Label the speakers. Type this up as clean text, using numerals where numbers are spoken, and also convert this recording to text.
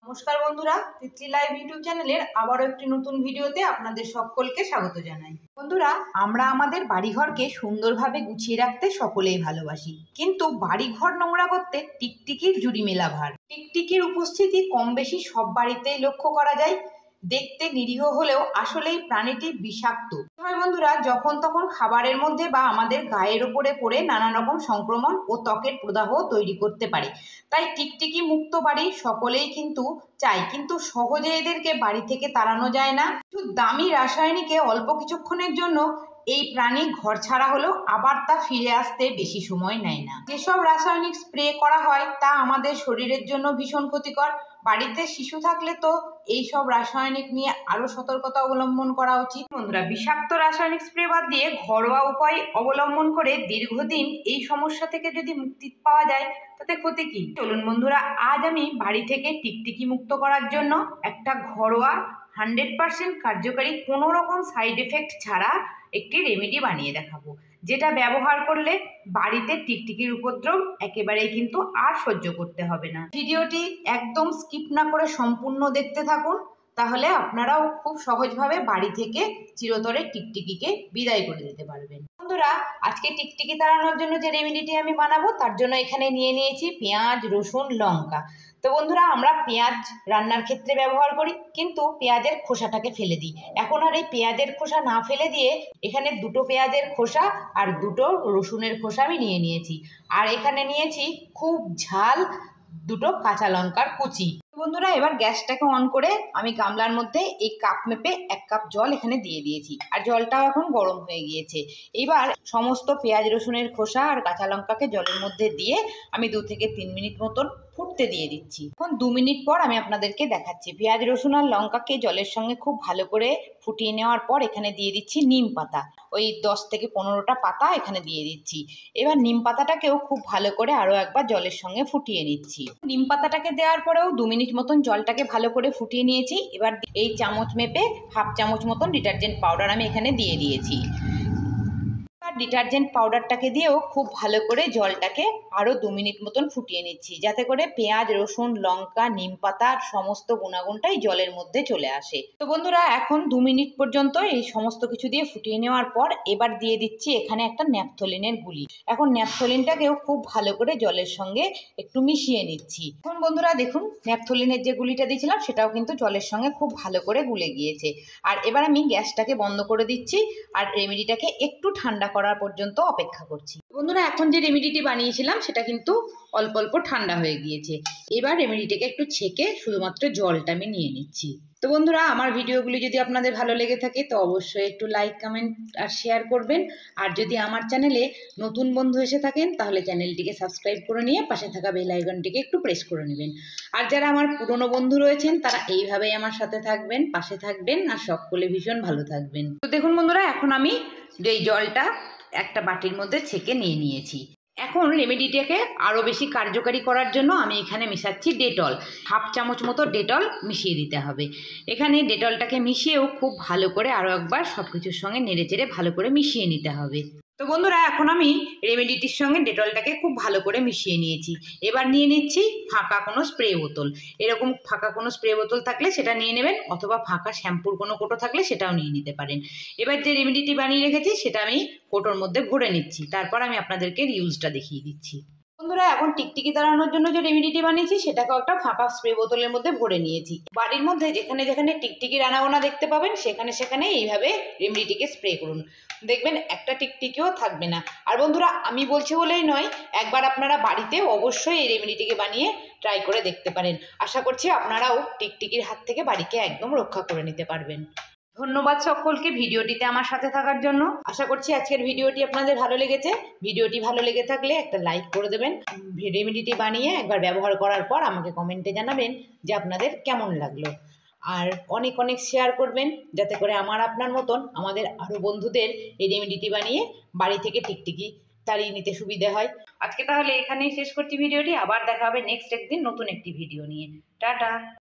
Speaker 1: নমস্কার বন্ধুরা, Titli live YouTube চ্যানেলের আবারও একটি নতুন ভিডিওতে আপনাদের সকলকে স্বাগত জানাই। বন্ধুরা, আমরা আমাদের বাড়িঘরকে সুন্দরভাবে গুছিয়ে রাখতে সকলেই ভালোবাসি, কিন্তু বাড়িঘর নোংরা করতে টিকটিকির জুড়ি মেলা ভার। টিকটিকির উপস্থিতি কম বেশি সব বাড়িতেই লক্ষ্য করা যায়। দেখতে নিরীহ হলেও আসলেই প্রাণীটি বিষাক্ত। বন্ধুরা, যখন তখন খাবারের মধ্যে বা আমাদের গায়ের উপরে পড়ে নানা রকম সংক্রমণ ও ত্বকের প্রদাহ তৈরি করতে পারে। তাই টিকটিকি মুক্ত বাড়ি সকলেই কিন্তু চাই, কিন্তু সহজে এদেরকে বাড়ি থেকে তাড়ানো যায় না। কিছু দামি রাসায়নিকে অল্প কিছুক্ষণের জন্য এই প্রাণী ঘর ছাড়া হলেও আবার তা ফিরে আসতে বেশি সময় নেয় না। যেসব রাসায়নিক স্প্রে করা হয় তা আমাদের শরীরের জন্য ভীষণ ক্ষতিকর। বাড়িতে শিশু থাকলে তো এই সব রাসায়নিক নিয়ে আরো সতর্কতা অবলম্বন করা উচিত। বন্ধুরা, বিষাক্ত রাসায়নিক স্প্রে বাদ দিয়ে ঘরোয়া উপায় অবলম্বন করে দীর্ঘদিন এই সমস্যা থেকে যদি মুক্তি পাওয়া যায় তাতে ক্ষতি কি? চলুন বন্ধুরা, আজ আমি বাড়ি থেকে টিকটিকি মুক্ত করার জন্য একটা ঘরোয়া 100% কার্যকারী কোনো রকম সাইড এফেক্ট ছাড়া একটি রেমেডি বানিয়ে দেখাবো, যেটা ব্যবহার করলে বাড়িতে টিকটিকির উপদ্রব একেবারেই কিন্তু আর সহ্য করতে হবে না। ভিডিওটি একদম স্কিপ না করে সম্পূর্ণ দেখতে থাকুন, তাহলে আপনারাও খুব সহজভাবে বাড়ি থেকে চিরতরে টিকটিকিকে বিদায় করে দিতে পারবেন। বন্ধুরা, আজকে টিকটিকি তাড়ানোর জন্য যে রেমেডিটি আমি বানাবো তার জন্য এখানে নিয়ে নিয়েছি পেঁয়াজ, রসুন, লঙ্কা। তো বন্ধুরা, আমরা পেঁয়াজ রান্নার ক্ষেত্রে ব্যবহার করি, কিন্তু পেঁয়াজের খোসাটাকে ফেলে দিই। এখন আর এই পেঁয়াজের খোসা না ফেলে দিয়ে এখানে দুটো পেঁয়াজের খোসা আর দুটো রসুনের খোসা আমি নিয়ে নিয়েছি, আর এখানে নিয়েছি খুব ঝাল দুটো কাঁচা লঙ্কার কুচি। বন্ধুরা, এবার গ্যাসটাকে অন করে আমি গামলার মধ্যে এই কাপ মেপে 1 কাপ জল এখানে দিয়ে দিয়েছি, আর জলটাও এখন গরম হয়ে গিয়েছে। এবার সমস্ত পেঁয়াজ রসুনের খোসা আর কাঁচা লঙ্কাকে জলের মধ্যে দিয়ে আমি 2 থেকে 3 মিনিট মতন ফুটতে দিয়ে দিচ্ছি। এখন 2 মিনিট পর আমি আপনাদেরকে দেখাচ্ছি। পেঁয়াজ রসুন আর লঙ্কাকে জলের সঙ্গে খুব ভালো করে ফুটিয়ে নেওয়ার পর এখানে দিয়ে দিচ্ছি নিম পাতা। ওই 10 থেকে 15টা পাতা এখানে দিয়ে দিচ্ছি। এবার নিম পাতাটাকেও খুব ভালো করে আরও একবার জলের সঙ্গে ফুটিয়ে নিচ্ছি। নিম পাতাটাকে দেওয়ার পরেও 2 মিনিট মতন জলটাকে ভালো করে ফুটিয়ে নিয়েছি। এবার এই চামচ মেপে 1/2 চামচ মতন ডিটারজেন্ট পাউডার আমি এখানে দিয়ে দিয়েছি। ডিটারজেন্ট পাউডারটাকে দিয়েও খুব ভালো করে জলটাকে আরও 2 মিনিট মতন ফুটিয়ে নিচ্ছি, যাতে করে পেঁয়াজ রসুন লঙ্কা নিম পাতার সমস্ত গুণাগুণটাই জলের মধ্যে চলে আসে। তো বন্ধুরা, এখন 2 মিনিট পর্যন্ত এই সমস্ত কিছু দিয়ে ফুটিয়ে নেওয়ার পর এবার দিয়ে দিচ্ছি এখানে একটা ন্যাপথলিনের গুলি। এখন ন্যাপথলিনটাকেও খুব ভালো করে জলের সঙ্গে একটু মিশিয়ে নিচ্ছি। এখন বন্ধুরা দেখুন, ন্যাপথলিনের যে গুলিটা দিয়েছিলাম সেটাও কিন্তু জলের সঙ্গে খুব ভালো করে গুলে গিয়েছে। আর এবার আমি গ্যাসটাকে বন্ধ করে দিচ্ছি আর রেমেডিটাকে একটু ঠান্ডা করার পর্যন্ত অপেক্ষা করছি। বন্ধুরা, এখন যে রেমেডিটি বানিয়েছিলাম সেটা কিন্তু অল্প অল্প ঠান্ডা হয়ে গিয়েছে। এবার রেমেডিটাকে একটু ছেঁকে শুধুমাত্র জলটা আমি নিয়ে নিচ্ছি। তো বন্ধুরা, আমার ভিডিওগুলি যদি আপনাদের ভালো লেগে থাকে তো অবশ্যই একটু লাইক কমেন্ট আর শেয়ার করবেন। আর যদি আমার চ্যানেলে নতুন বন্ধু এসে থাকেন তাহলে চ্যানেলটিকে সাবস্ক্রাইব করে নিয়ে পাশে থাকা বেল আইকনটিকে একটু প্রেস করে নেবেন। আর যারা আমার পুরনো বন্ধু রয়েছেন তারা এইভাবেই আমার সাথে থাকবেন, পাশে থাকবেন আর সকলে ভীষণ ভালো থাকবেন। তো দেখুন বন্ধুরা, এখন আমি এই জলটা একটা বাটির মধ্যে ছেঁকে নিয়ে নিয়েছি। এখন রেমেডিটাকে আরও বেশি কার্যকারী করার জন্য আমি এখানে মেশাচ্ছি ডেটল। 1/2 চামচ মতো ডেটল মিশিয়ে দিতে হবে। এখানে ডেটলটাকে মিশিয়েও খুব ভালো করে আরও একবার সব কিছুর সঙ্গে নেড়েচেড়ে ভালো করে মিশিয়ে নিতে হবে। তো বন্ধুরা, এখন আমি রেমেডিটির সঙ্গে ডেটলটাকে খুব ভালো করে মিশিয়ে নিয়েছি। এবার নিয়ে নিচ্ছি ফাঁকা কোনো স্প্রে বোতল। এরকম ফাঁকা কোনো স্প্রে বোতল থাকলে সেটা নিয়ে নেবেন, অথবা ফাঁকা শ্যাম্পুর কোনো কোটো থাকলে সেটাও নিয়ে নিতে পারেন। এবার যে রেমেডিটি বানিয়ে রেখেছি সেটা আমি কোটোর মধ্যে ভরে নিচ্ছি, তারপর আমি আপনাদেরকে ইউজটা দেখিয়ে দিচ্ছি। বন্ধুরা, এখন টিকটিকি তাড়ানোর জন্য যে রেমেডিটি বানিয়েছি সেটাকেও একটা ফাঁকা স্প্রে বোতলের মধ্যে ভরে নিয়েছি। বাড়ির মধ্যে যেখানে যেখানে টিকটিকির আনাগোনা দেখতে পাবেন সেখানে সেখানে এইভাবে রেমেডিটিকে স্প্রে করুন, দেখবেন একটা টিকটিকিও থাকবে না। আর বন্ধুরা, আমি বলছি বলেই নয়, একবার আপনারা বাড়িতে অবশ্যই এই রেমেডিটিকে বানিয়ে ট্রাই করে দেখতে পারেন। আশা করছি আপনারাও টিকটিকির হাত থেকে বাড়িকে একদম রক্ষা করে নিতে পারবেন। ধন্যবাদ সকলকে ভিডিওটিতে আমার সাথে থাকার জন্য। আশা করছি আজকের ভিডিওটি আপনাদের ভালো লেগেছে। ভিডিওটি ভালো লেগে থাকলে একটা লাইক করে দেবেন। রেমেডিটি বানিয়ে একবার ব্যবহার করার পর আমাকে কমেন্টে জানাবেন যে আপনাদের কেমন লাগলো। আর অনেক অনেক শেয়ার করবেন, যাতে করে আমার আপনার মতন আমাদের আরও বন্ধুদের এই রেমেডিটি বানিয়ে বাড়ি থেকে টিকটিকি তাড়িয়ে নিতে সুবিধা হয়। আজকে তাহলে এখানেই শেষ করছি ভিডিওটি। আবার দেখা হবে নেক্সট একদিন নতুন একটি ভিডিও নিয়ে। টাটা।